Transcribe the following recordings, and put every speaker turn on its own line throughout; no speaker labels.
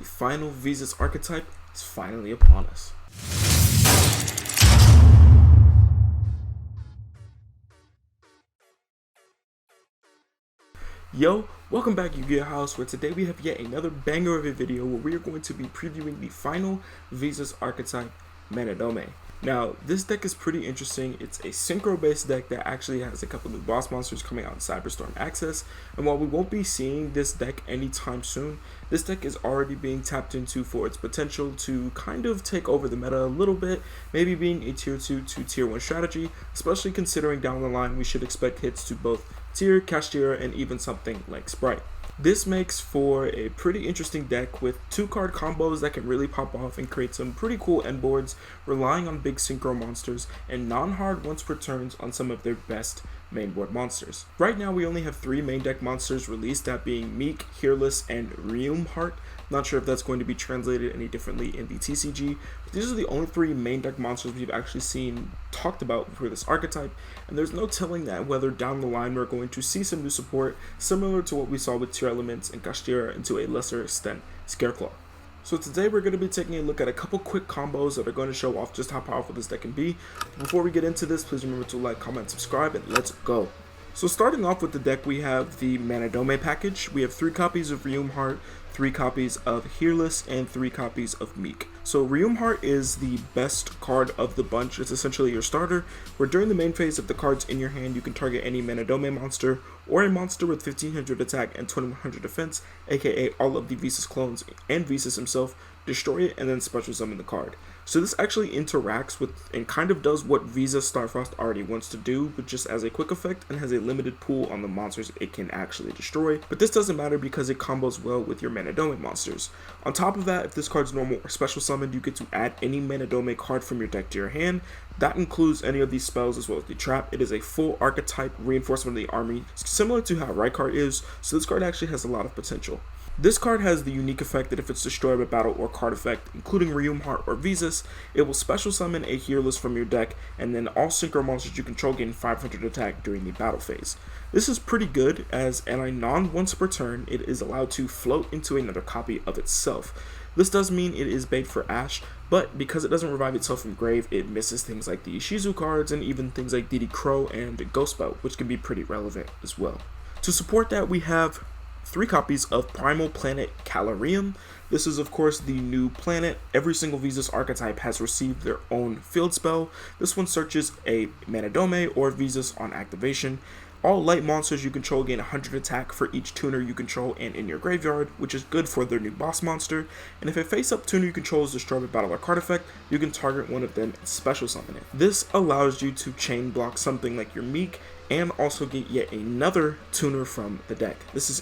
the final Visas archetype is finally upon us. Yo, welcome back Yu-Gi-Oh! House, where today we have yet another banger of a video where we are going to be previewing the final Visas archetype, Manadome. Now, this deck is pretty interesting. It's a synchro-based deck that actually has a couple new boss monsters coming out in Cyberstorm Access, and while we won't be seeing this deck anytime soon, this deck is already being tapped into for its potential to kind of take over the meta a little bit, maybe being a tier 2 to tier 1 strategy, especially considering down the line we should expect hits to both Tier, Cashier, and even something like Sprite. This makes for a pretty interesting deck with 2-card combos that can really pop off and create some pretty cool end boards, relying on big synchro monsters and non-hard once per turns on some of their best main board monsters. Right now we only have 3 main deck monsters released, that being Meek, Hearless, and Realmheart. Not sure if that's going to be translated any differently in the TCG, but these are the only 3 main deck monsters we've actually seen talked about for this archetype, and there's no telling that whether down the line we're going to see some new support similar to what we saw with Tier Elements and Kashtira, and to a lesser extent Scareclaw. So today we're going to be taking a look at a couple quick combos that are going to show off just how powerful this deck can be. Before we get into this, please remember to like, comment, subscribe, and let's go. So starting off with the deck, we have the Manadome package. We have 3 copies of Realmheart, 3 copies of Hearless, and 3 copies of Meek. So Realmheart is the best card of the bunch. It's essentially your starter, where during the main phase, if the card's in your hand, you can target any Manadome monster or a monster with 1500 attack and 2100 defense, aka all of the Visas clones and Visas himself, destroy it and then special summon the card. So this actually interacts with and kind of does what Visas Starfrost already wants to do, but just as a quick effect, and has a limited pool on the monsters it can actually destroy. But this doesn't matter because it combos well with your Manadome monsters. On top of that, if this card's normal or special summoned, you get to add any Manadome card from your deck to your hand. That includes any of these spells as well as the trap. It is a full archetype reinforcement of the army, similar to how Rykart is, so this card actually has a lot of potential. This card has the unique effect that if it's destroyed by battle or card effect, including Realmheart or Visas, it will special summon a Hearless from your deck, and then all synchro monsters you control gain 500 attack during the battle phase. This is pretty good, as at a non-once per turn, it is allowed to float into another copy of itself. This does mean it is bait for Ash, but because it doesn't revive itself from grave, it misses things like the Ishizu cards and even things like DD Crow and Ghost Belt, which can be pretty relevant as well. To support that, we have 3 copies of Primal Planet Calarium. This is of course the new planet. Every single Visas archetype has received their own field spell. This one searches a Manadome or Visas on activation. All light monsters you control gain 100 attack for each tuner you control and in your graveyard, which is good for their new boss monster. And if a face-up tuner you control is destroyed by battle or card effect, you can target one of them and special summon it. This allows you to chain block something like your Meek, and also get yet another tuner from the deck. This is,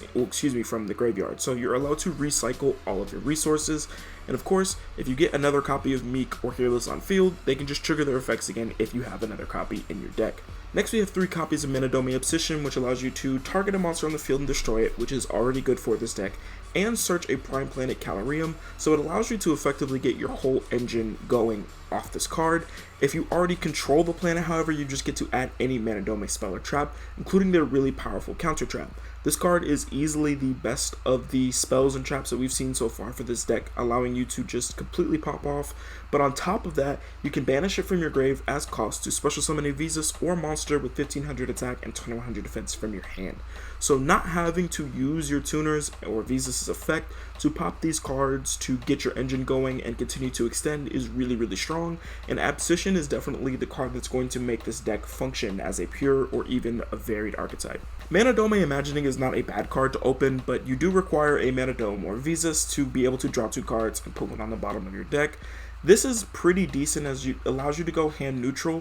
from the graveyard. So you're allowed to recycle all of your resources. And of course, if you get another copy of Meek or Hearless on field, they can just trigger their effects again if you have another copy in your deck. Next we have 3 copies of Manadome Obsession, which allows you to target a monster on the field and destroy it, which is already good for this deck, and search a Prime Planet Calarium, so it allows you to effectively get your whole engine going off this card. If you already control the planet, however, you just get to add any Manadome spell or trap, including their really powerful counter trap. This card is easily the best of the spells and traps that we've seen so far for this deck, allowing you to just completely pop off. But on top of that, you can banish it from your grave as cost to special summon a Visas or monster with 1500 attack and 2100 defense from your hand. So not having to use your tuners or Visas' effect to pop these cards to get your engine going and continue to extend is really, really strong, and Abscission is definitely the card that's going to make this deck function as a pure or even a varied archetype. Manadome Imagining is not a bad card to open, but you do require a Manadome or Visas to be able to draw 2 cards and put one on the bottom of your deck. This is pretty decent as it allows you to go hand neutral,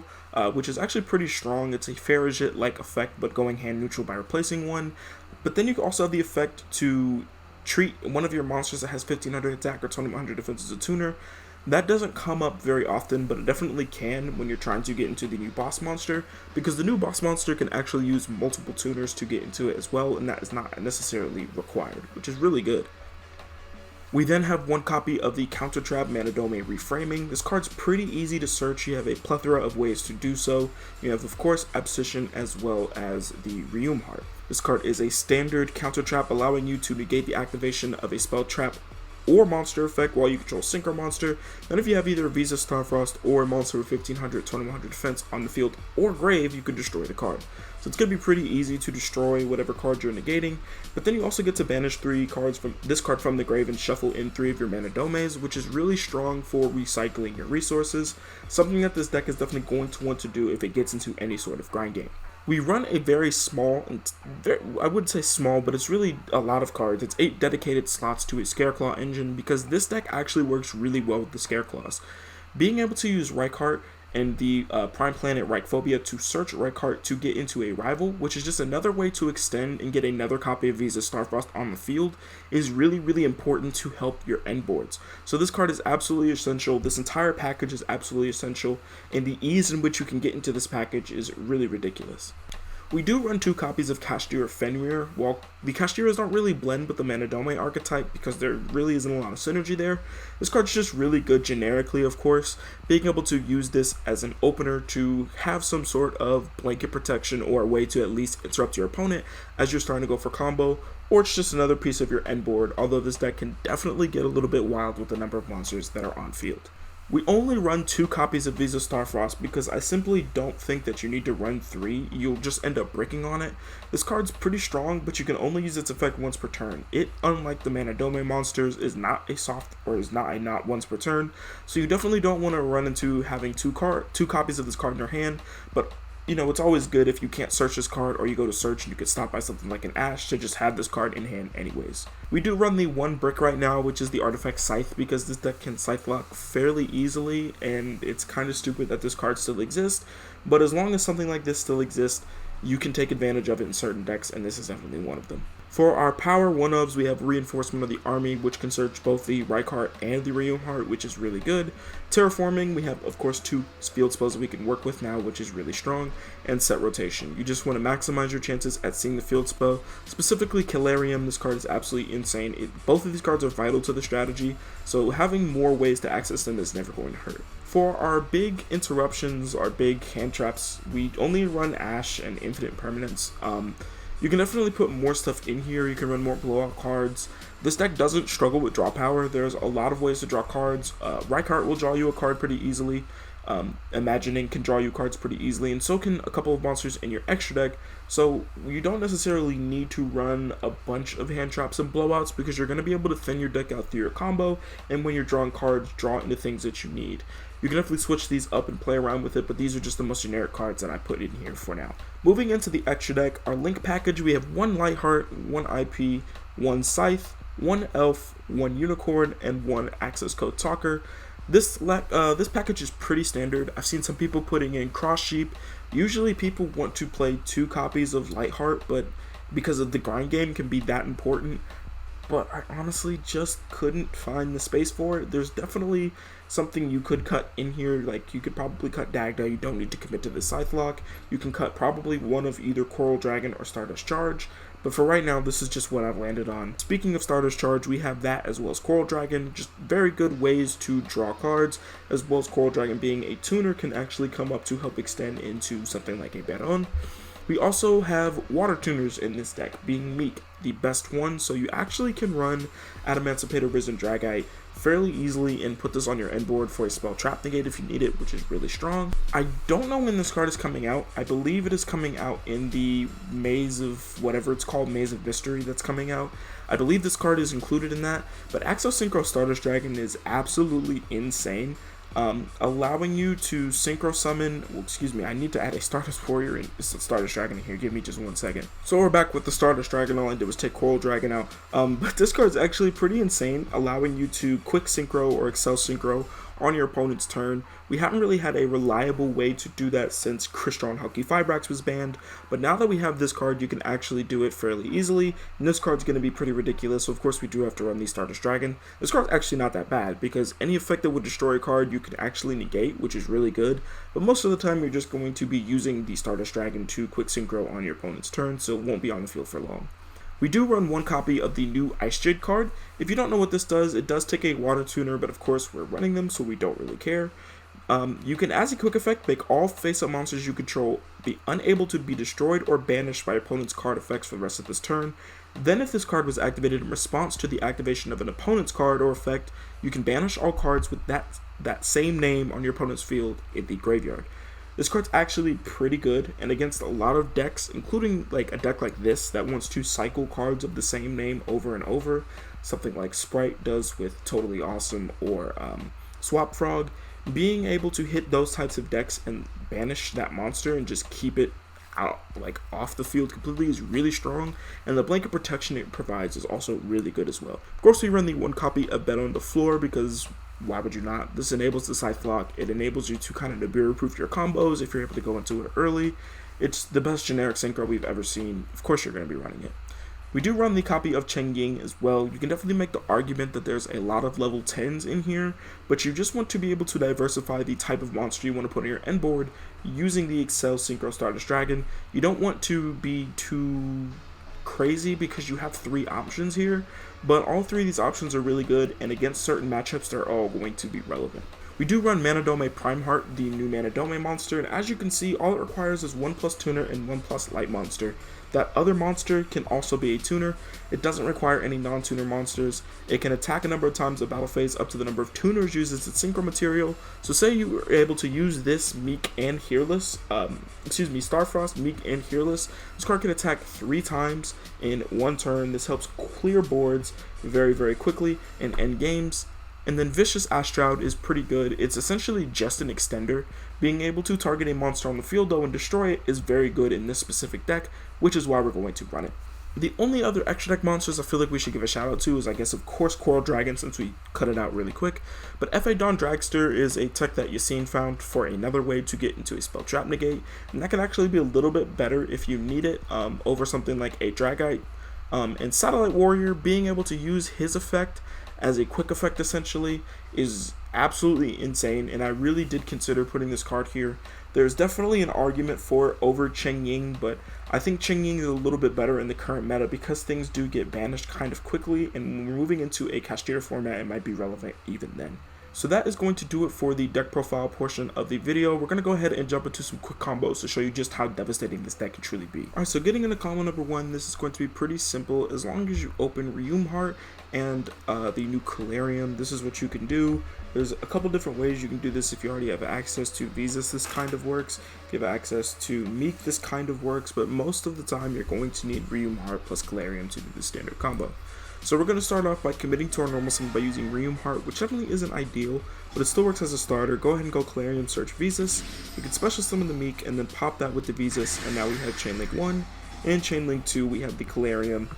which is actually pretty strong. It's a Farragut-like effect, but going hand neutral by replacing one. But then you can also have the effect to treat one of your monsters that has 1500 attack or 2100 defense as a tuner. That doesn't come up very often, but it definitely can when you're trying to get into the new boss monster, because the new boss monster can actually use multiple tuners to get into it as well, and that is not necessarily required, which is really good. We then have 1 copy of the Counter Trap Manadome Reframing. This card's pretty easy to search. You have a plethora of ways to do so. You have, of course, Abscission as well as the Realmheart. This card is a standard Counter Trap, allowing you to negate the activation of a spell trap or monster effect while you control Synchro Monster. Then if you have either Visa Starfrost or a monster with 1500, 2100 defense on the field or grave, you can destroy the card. So it's going to be pretty easy to destroy whatever card you're negating, but then you also get to banish 3 cards from this card from the grave and shuffle in 3 of your Manadomes, which is really strong for recycling your resources, something that this deck is definitely going to want to do if it gets into any sort of grind game. We run a very small, I wouldn't say small, but it's really a lot of cards. It's 8 dedicated slots to a Scareclaw engine because this deck actually works really well with the Scareclaws. Being able to use Reichheart and the Prime Planet Reichphobia to search Reichheart to get into a rival, which is just another way to extend and get another copy of Visa Starfrost on the field, is really important to help your end boards. So this card is absolutely essential. This entire package is absolutely essential, and the ease in which you can get into this package is really ridiculous. We do run 2 copies of Kashtira Fenrir. While the Kashtiras don't really blend with the Manadome archetype because there really isn't a lot of synergy there, this card's just really good generically, of course. Being able to use this as an opener to have some sort of blanket protection or a way to at least interrupt your opponent as you're starting to go for combo, or it's just another piece of your end board, although this deck can definitely get a little bit wild with the number of monsters that are on field. We only run 2 copies of Visa Starfrost because I simply don't think that you need to run 3. You'll just end up bricking on it. This card's pretty strong, but you can only use its effect once per turn. It, unlike the Manadome monsters, is not a soft or is not a not once per turn. So you definitely don't want to run into having 2 copies of this card in your hand, but you know, it's always good if you can't search this card or you go to search and you get stopped by something like an Ash to just have this card in hand anyways. We do run the 1 brick right now, which is the artifact Scythe, because this deck can Scythe lock fairly easily, and it's kind of stupid that this card still exists, but as long as something like this still exists, you can take advantage of it in certain decks, and this is definitely one of them. For our power 1-ofs, we have Reinforcement of the Army, which can search both the Reichheart and the Reumheart, which is really good. Terraforming, we have, of course, 2 field spells that we can work with now, which is really strong. And Set Rotation. You just want to maximize your chances at seeing the field spell. Specifically, Calarium, this card is absolutely insane. Both of these cards are vital to the strategy, so having more ways to access them is never going to hurt. For our big interruptions, our big hand traps, we only run Ash and Infinite Permanence. You can definitely put more stuff in here. You can run more blowout cards. This deck doesn't struggle with draw power. There's a lot of ways to draw cards. Reichheart will draw you a card pretty easily. Imagining can draw you cards pretty easily, and so can a couple of monsters in your extra deck. So you don't necessarily need to run a bunch of hand traps and blowouts because you're going to be able to thin your deck out through your combo, and when you're drawing cards, draw into things that you need. You can definitely switch these up and play around with it, but these are just the most generic cards that I put in here for now. Moving into the extra deck, our Link package, we have 1 Lightheart, 1 IP, 1 Scythe, 1 Elf, 1 Unicorn, and 1 Access Code Talker. This package is pretty standard. I've seen some people putting in Cross Sheep. Usually people want to play 2 copies of Lightheart, but because of the grind game can be that important. But I honestly just couldn't find the space for it. There's definitely something you could cut in here, like you could probably cut Dagda. You don't need to commit to the Scythe lock. You can cut probably one of either Coral Dragon or Stardust Charge, but for right now this is just what I've landed on. Speaking of Stardust Charge, we have that as well as Coral Dragon, just very good ways to draw cards, as well as Coral Dragon being a tuner can actually come up to help extend into something like a Baron. We also have water tuners in this deck, being Meek, the best one, so you actually can run Adamancipator Risen Dragite fairly easily and put this on your end board for a spell trap negate if you need it, which is really strong. I don't know when this card is coming out. I believe it is coming out in the Maze of whatever it's called, Maze of Mystery that's coming out. I believe this card is included in that, but Axel Synchro Stardust Dragon is absolutely insane. Allowing you to synchro summon, I need to add a Stardust Warrior and Stardust Dragon in here, give me just 1 second. So we're back with the Stardust Dragon. All I did was take Coral Dragon out, but this card is actually pretty insane, allowing you to quick synchro or excel synchro on your opponent's turn. We haven't really had a reliable way to do that since Crystron Hulky Fibrax was banned, but now that we have this card, you can actually do it fairly easily, and this card's going to be pretty ridiculous, so of course we do have to run the Stardust Dragon. This card's actually not that bad, because any effect that would destroy a card you can actually negate, which is really good, but most of the time you're just going to be using the Stardust Dragon to quick synchro on your opponent's turn, so it won't be on the field for long. We do run 1 copy of the new Ice Jade card. If you don't know what this does, it does take a water tuner, but of course we're running them, so we don't really care. You can, as a quick effect, make all face-up monsters you control be unable to be destroyed or banished by opponent's card effects for the rest of this turn. Then if this card was activated in response to the activation of an opponent's card or effect, you can banish all cards with that same name on your opponent's field in the graveyard. This card's actually pretty good, and against a lot of decks, including like a deck like this that wants to cycle cards of the same name over and over, something like Sprite does with Totally Awesome or Swap Frog, being able to hit those types of decks and banish that monster and just keep it out, like off the field completely, is really strong, and the blanket protection it provides is also really good as well. Of course, we run the 1 copy of Bet on the Floor because why would you not? This enables the Scythe Lock. It enables you to kind of Nibiru-proof your combos if you're able to go into it early. It's the best generic synchro we've ever seen. Of course you're going to be running it. We do run the copy of Cheng Ying as well. You can definitely make the argument that there's a lot of level 10s in here, but you just want to be able to diversify the type of monster you want to put on your end board using the Excel Synchro Stardust Dragon. You don't want to be too crazy because you have 3 options here, but all 3 of these options are really good, and against certain matchups they're all going to be relevant. We do run Manadome Prime Heart, the new Manadome monster, and as you can see, all it requires is 1+ tuner and 1+ light monster. That other monster can also be a tuner. It doesn't require any non-tuner monsters. It can attack a number of times a battle phase up to the number of tuners used as its synchro material. So say you were able to use this Meek and Hearless, Starfrost, Meek and Hearless. This card can attack 3 times in 1 turn. This helps clear boards very, very quickly in end games. And then Vicious Ashtroud is pretty good. It's essentially just an extender. Being able to target a monster on the field though and destroy it is very good in this specific deck, which is why we're going to run it. The only other extra deck monsters I feel like we should give a shout out to is, I guess, of course, Coral Dragon, since we cut it out really quick. But F.A. Dawn Dragster is a tech that Yassine found for another way to get into a Spell Trap Negate, and that can actually be a little bit better if you need it over something like a Dragite. And Satellite Warrior, being able to use his effect as a quick effect essentially is absolutely insane, and I really did consider putting this card here. There's definitely an argument for it over Cheng Ying, but I think Cheng Ying is a little bit better in the current meta because things do get banished kind of quickly, and when we're moving into a Castigator format, it might be relevant even then. So that is going to do it for the deck profile portion of the video. We're going to go ahead and jump into some quick combos to show you just how devastating this deck can truly be. Alright, so getting into combo number 1, this is going to be pretty simple. As long as you open Reum Heart and the new Calarium, this is what you can do. There's a couple different ways you can do this. If you already have access to Visas, this kind of works. If you have access to Meek, this kind of works, but most of the time you're going to need Reum Heart plus Calarium to do the standard combo. So we're going to start off by committing to our normal summon by using Reum Heart, which definitely isn't ideal, but it still works as a starter. Go ahead and go Calarium, search Visas. You can special summon the Meek and then pop that with the Visas, and now we have Chain Link 1. In Chain Link 2, we have the Calarium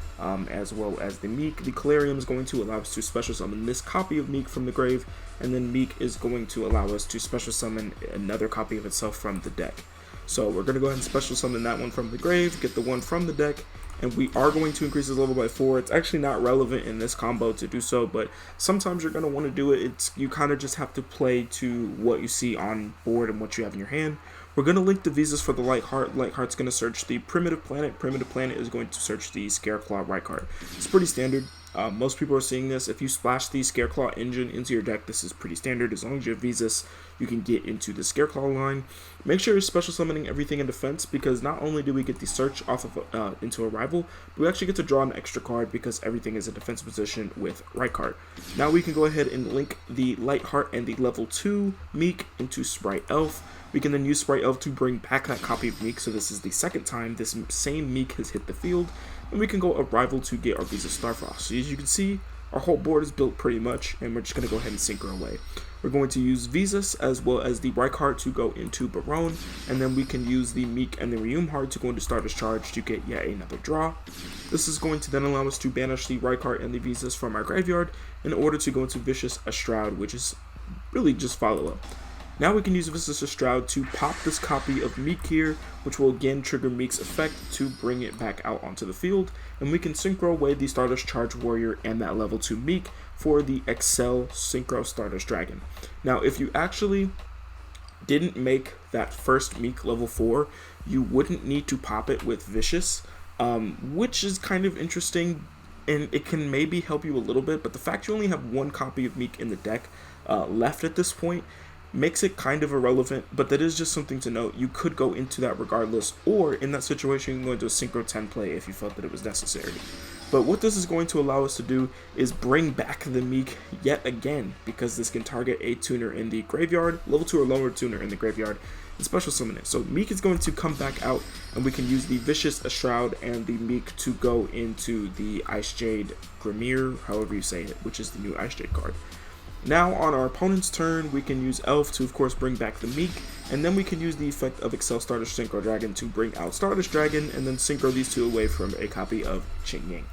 as well as the Meek. The Calarium is going to allow us to special summon this copy of Meek from the grave, and then Meek is going to allow us to special summon another copy of itself from the deck. So we're going to go ahead and special summon that one from the grave, get the one from the deck, and we are going to increase his level by 4. It's actually not relevant in this combo to do so, but sometimes you're going to want to do it. You kind of just have to play to what you see on board and what you have in your hand. We're going to link the Visas for the Light Heart. Light Heart's going to search the Primitive Planet. Primitive Planet is going to search the Scareclaw right card. It's pretty standard. Most people are seeing this. If you splash the Scareclaw engine into your deck, this is pretty standard. As long as you have Visas, you can get into the Scareclaw line. Make sure you're special summoning everything in defense, because not only do we get the search off of into a rival, but we actually get to draw an extra card because everything is in defense position with right card. Now we can go ahead and link the Light Heart and the level 2 Meek into Sprite Elf. We can then use Sprite Elf to bring back that copy of Meek, so this is the second time this same Meek has hit the field. And we can go a rival to get our Visa Starfrost. So as you can see, our whole board is built pretty much, and we're just going to go ahead and synchro away. We're going to use Visas as well as the Right Heart to go into Barone, and then we can use the Meek and the Reum Heart to go into Stardust Charge to get yet another draw. This is going to then allow us to banish the Right Heart and the Visas from our graveyard in order to go into Vicious Ashtroud, which is really just follow-up. Now we can use Vicious Ashtroud to pop this copy of Meek here, which will again trigger Meek's effect to bring it back out onto the field, and we can synchro away the Stardust Charge Warrior and that level 2 Meek for the Excel Synchro Stardust Dragon. Now if you actually didn't make that first Meek level 4, you wouldn't need to pop it with Vicious, which is kind of interesting, and it can maybe help you a little bit, but the fact you only have one copy of Meek in the deck left at this point makes it kind of irrelevant, but that is just something to note. You could go into that regardless, or in that situation you can go into a Synchro 10 play if you felt that it was necessary. But what this is going to allow us to do is bring back the Meek yet again, because this can target a tuner in the graveyard, level 2 or lower tuner in the graveyard, and special summon it. So Meek is going to come back out, and we can use the Vicious Shroud and the Meek to go into the Ice Jade Grimir, however you say it, which is the new Ice Jade card. Now on our opponent's turn, we can use Elf to of course bring back the Meek, and then we can use the effect of Excel Stardust Synchro Dragon to bring out Stardust Dragon, and then synchro these two away from a copy of Ching Ying.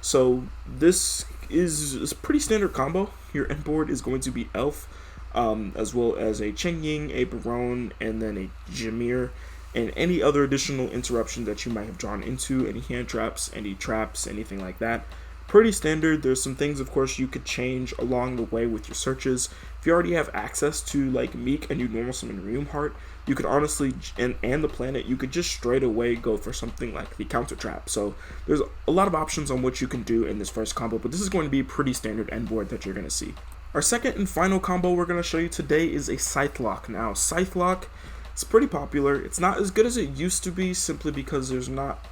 So this is a pretty standard combo. Your end board is going to be Elf, as well as a Ching Ying, a Barone, and then a Jameer, and any other additional interruption that you might have drawn into, any hand traps, any traps, anything like that. Pretty standard. There's some things, of course, you could change along the way with your searches. If you already have access to like Meek and you normal summon Reum Heart, you could honestly, and the planet, you could just straight away go for something like the counter trap. So there's a lot of options on what you can do in this first combo, but this is going to be a pretty standard end board that you're going to see. Our second and final combo we're going to show you today is a Scythe Lock. Now, Scythe Lock, it's pretty popular. It's not as good as it used to be, simply because there's not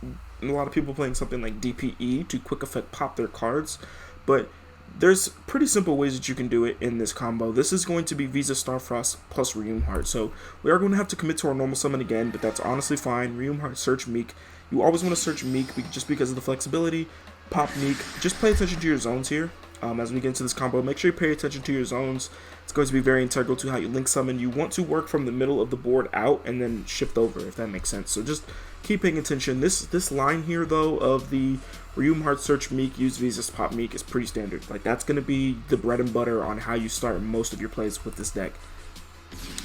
a lot of people playing something like DPE to quick effect pop their cards, but there's pretty simple ways that you can do it in this combo. This is going to be Visa Starfrost plus Reum Heart, so we are going to have to commit to our normal summon again, but that's honestly fine. Reum Heart, search Meek. You always want to search Meek just because of the flexibility. Pop Meek. Just pay attention to your zones here. As we get into this combo, make sure you pay attention to your zones. It's going to be very integral to how you link summon. You want to work from the middle of the board out and then shift over, if that makes sense. So just keep paying attention. This line here, though, of the Reum Heart, search Meek, use Visas, pop Meek is pretty standard. Like, that's going to be the bread and butter on how you start most of your plays with this deck.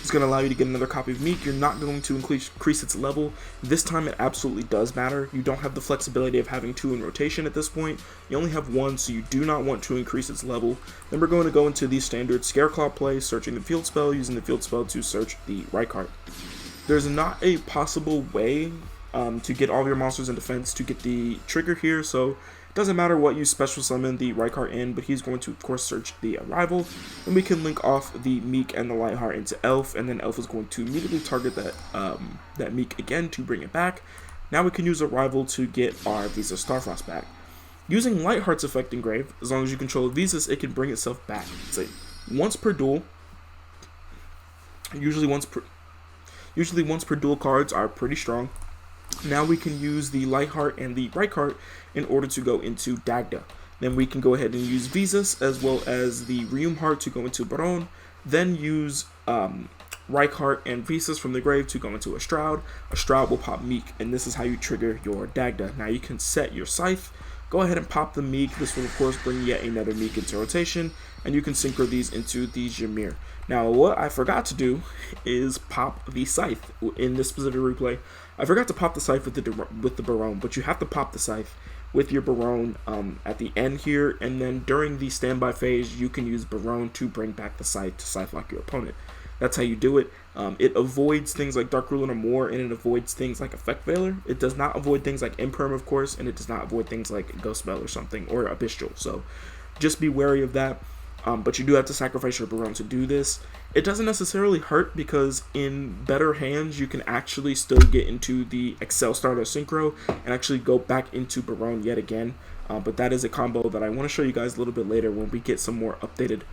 It's going to allow you to get another copy of Meek. You're not going to increase its level. This time it absolutely does matter. You don't have the flexibility of having 2 in rotation at this point. You only have 1, so you do not want to increase its level. Then we're going to go into the standard Scareclaw play, searching the field spell, using the field spell to search the right card. There's not a possible way to get all of your monsters in defense to get the trigger here, so it doesn't matter what you special summon the Rykart in, but he's going to of course search the Arrival, and we can link off the Meek and the Lightheart into Elf, and then Elf is going to immediately target that Meek again to bring it back. Now we can use Arrival to get our Visa Starfrost back. Using Lightheart's effect Engrave, as long as you control Visas, it can bring itself back. It's like once per duel. Usually once per duel cards are pretty strong. Now we can use the Lightheart and the Rykart in order to go into Dagda. Then we can go ahead and use Visas as well as the Reum Heart to go into Barone. Then use Rykart and Visas from the grave to go into a Shroud. A Shroud will pop Meek, and this is how you trigger your Dagda. Now you can set your Scythe. Go ahead and pop the Meek. This will of course bring yet another Meek into rotation, and you can synchro these into the Jameer. Now what I forgot to do is pop the Scythe in this specific replay. I forgot to pop the Scythe with the Barone, but you have to pop the Scythe with your Barone at the end here, and then during the standby phase you can use Barone to bring back the Scythe to Scythe lock your opponent. That's how you do it. It avoids things like Dark Ruler no more, and it avoids things like Effect Veiler. It does not avoid things like Imperm, of course, and it does not avoid things like Ghost Spell or something, or Abyssal. So just be wary of that. But you do have to sacrifice your Barone to do this. It doesn't necessarily hurt, because in better hands you can actually still get into the Excel Starter Synchro and actually go back into Barone yet again. But that is a combo that I want to show you guys a little bit later when we get some more updated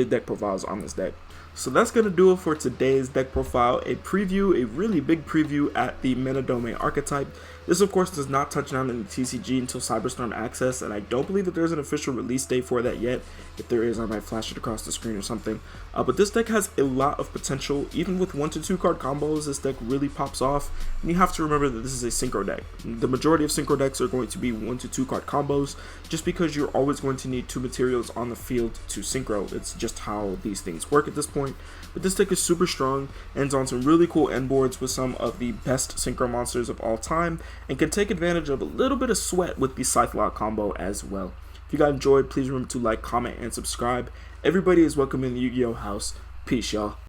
deck profiles on this deck. So that's going to do it for today's deck profile, a really big preview at the Manadome Archetype. This of course does not touch down in the TCG until Cyberstorm Access, and I don't believe that there's an official release date for that yet. If there is, I might flash it across the screen or something. But this deck has a lot of potential. Even with 1 to 2 card combos, this deck really pops off, and you have to remember that this is a synchro deck. The majority of synchro decks are going to be 1 to 2 card combos, just because you're always going to need 2 materials on the field to synchro. It's just how these things work at this point. But this deck is super strong, ends on some really cool end boards with some of the best synchro monsters of all time, and can take advantage of a little bit of sweat with the Scythe Lock combo as well. If you guys enjoyed, please remember to like, comment, and subscribe. Everybody is welcome in the Yu-Gi-Oh house. Peace, y'all.